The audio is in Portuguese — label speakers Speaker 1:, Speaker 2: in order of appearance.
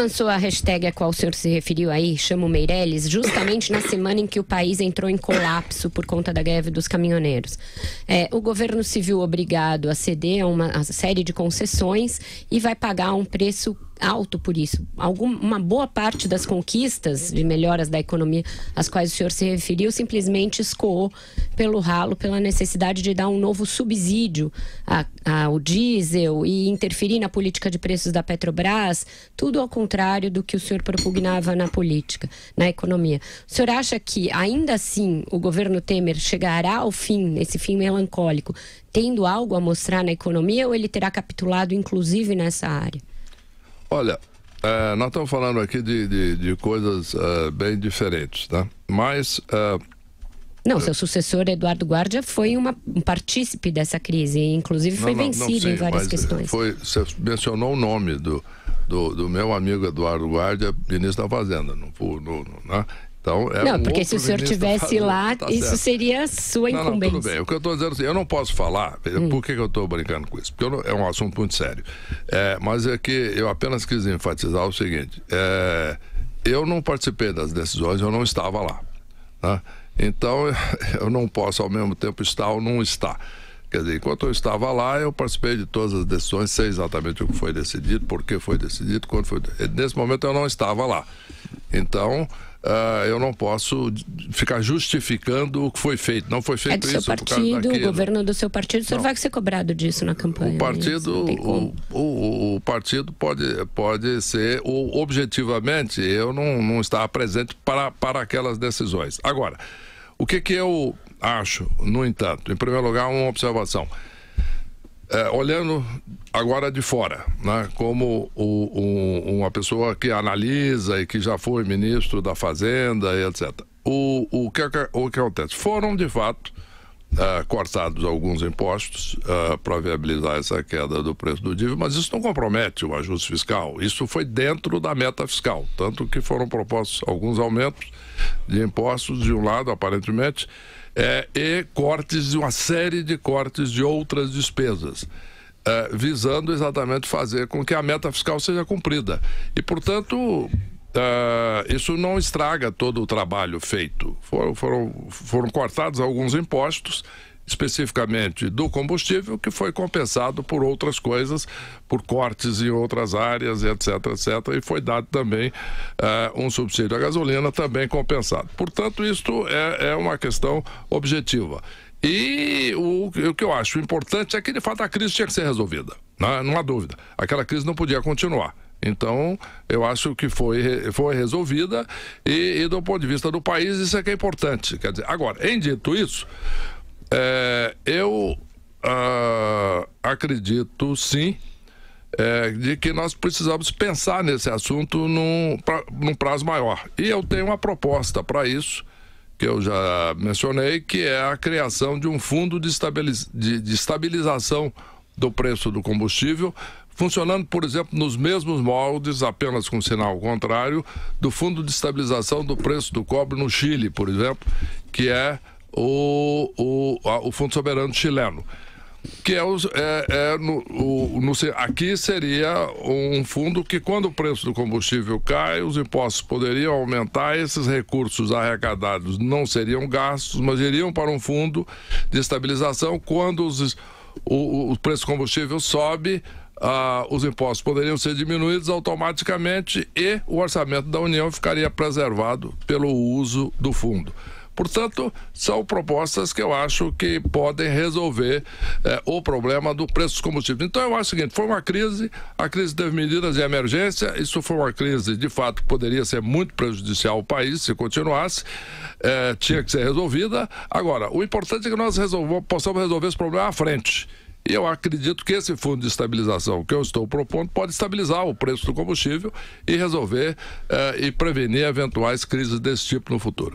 Speaker 1: lançou a hashtag a qual o senhor se referiu aí, Chama o Meirelles, justamente na semana em que o país entrou em colapso por conta da greve dos caminhoneiros. O governo se viu obrigado a ceder a uma série de concessões e vai pagar um preço alto por isso. Uma boa parte das conquistas de melhoras da economia às quais o senhor se referiu simplesmente escoou pelo ralo, pela necessidade de dar um novo subsídio ao diesel e interferir na política de preços da Petrobras, tudo ao contrário do que o senhor propugnava na política, na economia. O senhor acha que ainda assim o governo Temer chegará ao fim, esse fim melancólico, tendo algo a mostrar na economia, ou ele terá capitulado inclusive nessa área?
Speaker 2: Olha, nós estamos falando aqui de coisas bem diferentes, tá? Mas...
Speaker 1: Não, seu sucessor, Eduardo Guardia, foi um partícipe dessa crise, inclusive foi vencido em várias questões.
Speaker 2: Você mencionou o nome do meu amigo Eduardo Guardia, ministro da Fazenda, né? Então,
Speaker 1: porque se o senhor estivesse lá, isso seria sua incumbência.
Speaker 2: Tudo bem. O que eu estou dizendo assim, eu não posso falar, por que eu estou brincando com isso? Porque é um assunto muito sério. Mas é que eu apenas quis enfatizar o seguinte, eu não participei das decisões, eu não estava lá, né? Então, eu não posso ao mesmo tempo estar ou não estar. Quer dizer, enquanto eu estava lá, eu participei de todas as decisões, sei exatamente o que foi decidido, por que foi decidido, quando foi decidido. Nesse momento eu não estava lá. Então, eu não posso ficar justificando o que foi feito. Não foi feito
Speaker 1: isso por causa daquilo. O governo do seu partido, o senhor vai ser cobrado disso na campanha.
Speaker 2: O partido pode ser, objetivamente, eu não estava presente para aquelas decisões. Agora, o que eu acho, no entanto, em primeiro lugar, uma observação. Olhando agora de fora, né, como uma pessoa que analisa e que já foi ministro da Fazenda e etc. O que acontece? Foram, de fato, cortados alguns impostos para viabilizar essa queda do preço do diesel, mas isso não compromete o ajuste fiscal. Isso foi dentro da meta fiscal, tanto que foram propostos alguns aumentos de impostos, de um lado, aparentemente, e cortes, uma série de cortes de outras despesas, visando exatamente fazer com que a meta fiscal seja cumprida. E, portanto, isso não estraga todo o trabalho feito. Foram cortados alguns impostos, especificamente do combustível, que foi compensado por outras coisas, por cortes em outras áreas, etc, etc. E foi dado também um subsídio à gasolina, também compensado. Portanto, isto é uma questão objetiva. E o que eu acho importante é que, de fato, a crise tinha que ser resolvida, né? Não há dúvida. Aquela crise não podia continuar. Então, eu acho que foi resolvida e do ponto de vista do país, isso é que é importante. Quer dizer, agora, em dito isso, eu acredito, sim, de que nós precisamos pensar nesse assunto num prazo maior. E eu tenho uma proposta para isso, que eu já mencionei, que é a criação de um fundo de estabilização do preço do combustível, funcionando, por exemplo, nos mesmos moldes, apenas com sinal contrário, do Fundo de Estabilização do Preço do Cobre no Chile, por exemplo, que é o Fundo Soberano Chileno, que aqui seria um fundo que, quando o preço do combustível cai, os impostos poderiam aumentar, esses recursos arrecadados não seriam gastos, mas iriam para um fundo de estabilização. Quando o preço do combustível sobe, os impostos poderiam ser diminuídos automaticamente e o orçamento da União ficaria preservado pelo uso do fundo. Portanto, são propostas que eu acho que podem resolver o problema do preço dos combustíveis. Então, eu acho o seguinte, foi uma crise, a crise teve medidas de emergência, isso foi uma crise, de fato, que poderia ser muito prejudicial ao país se continuasse, tinha que ser resolvida. Agora, o importante é que nós possamos resolver esse problema à frente. E eu acredito que esse fundo de estabilização que eu estou propondo pode estabilizar o preço do combustível e resolver e prevenir eventuais crises desse tipo no futuro.